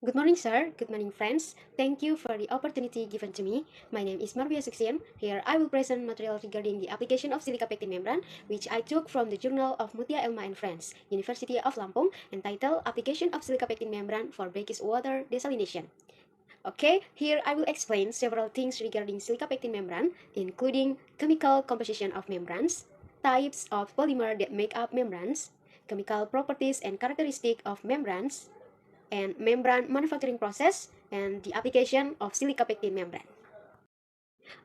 Good morning, sir. Good morning, friends. Thank you for the opportunity given to me. My name is Marvia Suxian. Here I will present material regarding the application of silica pectin membran, which I took from the Journal of Mutia Elma and Friends, University of Lampung, entitled Application of Silica pectin membran for Brackish Water Desalination. Okay, here I will explain several things regarding silica pectin membran, including chemical composition of membranes, types of polymer that make up membranes, chemical properties and characteristics of membranes, and membrane manufacturing process, and the application of silica pectin membrane.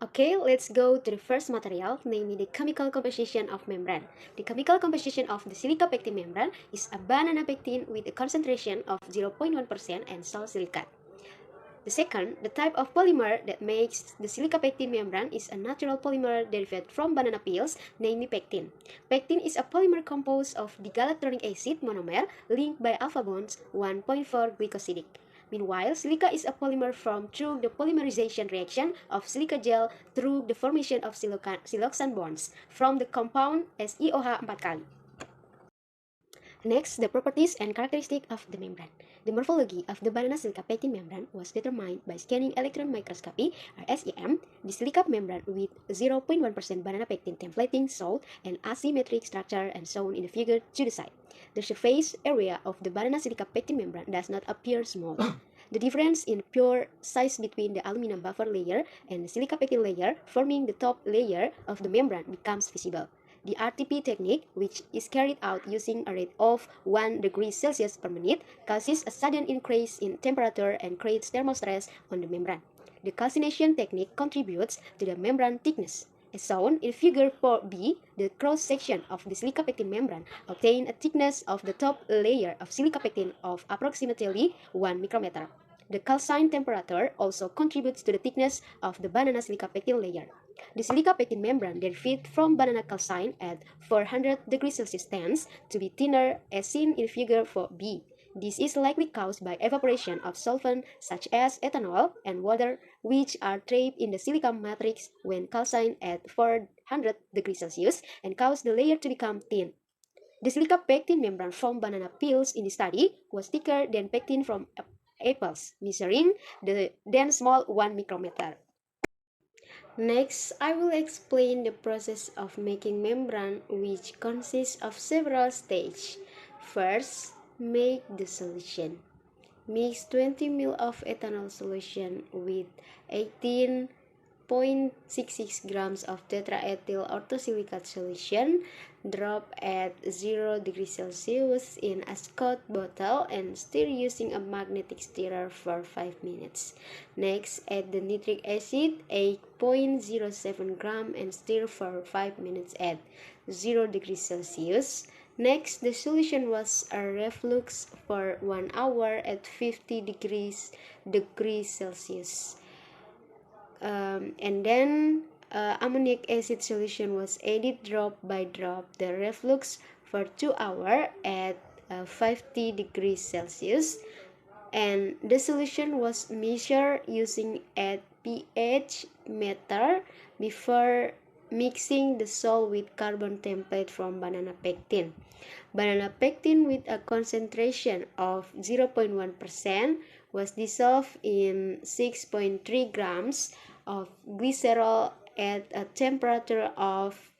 Okay, let's go to the first material, namely the chemical composition of membrane. The chemical composition of the silica pectin membrane is a banana pectin with a concentration of 0.1% and salt silicate. The second, the type of polymer that makes the silica pectin membrane is a natural polymer derived from banana peels, namely pectin. Pectin is a polymer composed of digalactonic acid monomer linked by alpha bonds 1.4 glycosidic. Meanwhile, silica is a polymer formed through the polymerization reaction of silica gel through the formation of siloxane bonds from the compound SiOH 4 kali. Next, the properties and characteristics of the membrane. The morphology of the banana silica pectin membrane was determined by scanning electron microscopy, or SEM, the silica membrane with 0.1% banana pectin templating salt and asymmetric structure and shown in the figure to the side. The surface area of the banana silica pectin membrane does not appear small. The difference in pure size between the aluminum buffer layer and the silica pectin layer forming the top layer of the membrane becomes visible. The RTP technique, which is carried out using a rate of 1 degree Celsius per minute, causes a sudden increase in temperature and creates thermal stress on the membrane. The calcination technique contributes to the membrane thickness. As shown in figure 4b, the cross-section of the silica pectin membrane obtains a thickness of the top layer of silica pectin of approximately 1 micrometer. The calcine temperature also contributes to the thickness of the banana silica pectin layer. The silica pectin membrane derived from banana calcine at 400 degrees Celsius tends to be thinner as seen in figure 4b. This is likely caused by evaporation of solvent such as ethanol and water, which are trapped in the silica matrix when calcined at 400 degrees Celsius and cause the layer to become thin. The silica pectin membrane from banana peels in the study was thicker than pectin from apples, measuring than small 1 micrometer. Next, I will explain the process of making membrane, which consists of several stages. First, make the solution. Mix 20 ml of ethanol solution with 18.66 grams of tetraethyl orthosilicate solution. Drop at 0 degrees Celsius in a Scott bottle and stir using a magnetic stirrer for 5 minutes. Next, add the nitric acid 8.07 gram and stir for 5 minutes at 0 degrees Celsius. Next, the solution was a reflux for 1 hour at 50 degrees Celsius. And then ammonic acid solution was added drop by drop the reflux for 2 hours at 50 degrees Celsius, and the solution was measured using a pH meter before mixing the salt with carbon template from banana pectin. Banana pectin with a concentration of 0.1% was dissolved in 6.3 grams of glycerol at a temperature of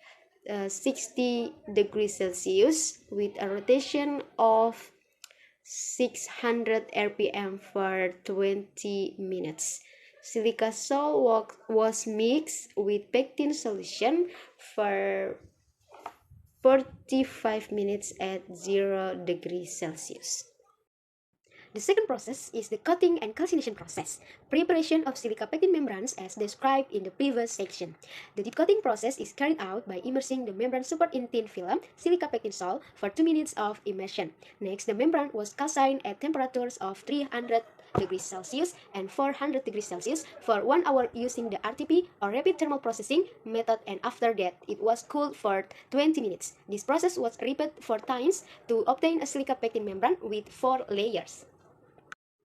60 degrees Celsius with a rotation of 600 rpm for 20 minutes. Silica salt was mixed with pectin solution for 45 minutes at 0 degrees Celsius. The second process is the coating and calcination process, preparation of silica pectin membranes as described in the previous section. The deep coating process is carried out by immersing the membrane super in thin film silica pectin salt for 2 minutes of immersion. Next, the membrane was calcined at temperatures of 300 degrees Celsius and 400 degrees Celsius for 1 hour using the RTP or rapid thermal processing method, and after that it was cooled for 20 minutes. This process was repeated 4 times to obtain a silica pectin membrane with 4 layers.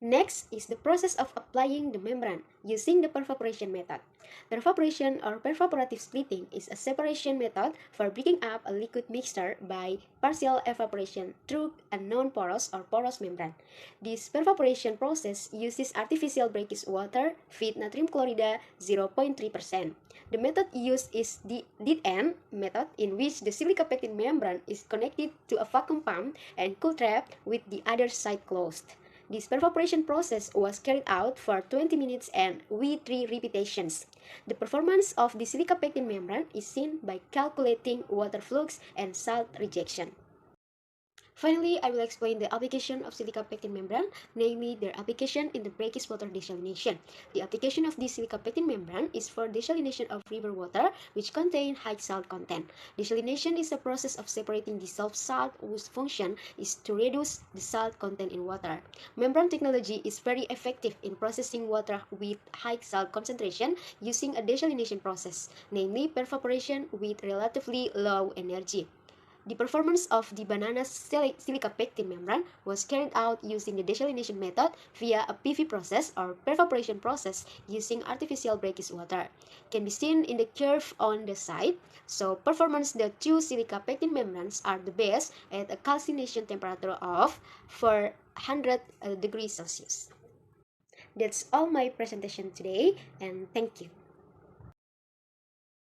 Next is the process of applying the membrane using the perforation method. Perforation or perforative splitting is a separation method for breaking up a liquid mixture by partial evaporation through a non-porous or porous membrane. This perforation process uses artificial brackish water with natrium chloride 0.3%. The method used is the dead-end method, in which the silica pectin membrane is connected to a vacuum pump and cool trap with the other side closed. This perforation process was carried out for 20 minutes and with 3 repetitions. The performance of the silica pectin membrane is seen by calculating water flux and salt rejection. Finally, I will explain the application of silica pectin membrane, namely their application in the brackish water desalination. The application of this silica pectin membrane is for desalination of river water which contain high salt content. Desalination is a process of separating dissolved salt whose function is to reduce the salt content in water. Membrane technology is very effective in processing water with high salt concentration using a desalination process, namely perforation with relatively low energy. The performance of the banana silica pectin membrane was carried out using the desalination method via a PV process or perforation process using artificial brackish water. Can be seen in the curve on the side. So performance, the two silica pectin membranes are the best at a calcination temperature of 400 degrees Celsius. That's all my presentation today, and thank you.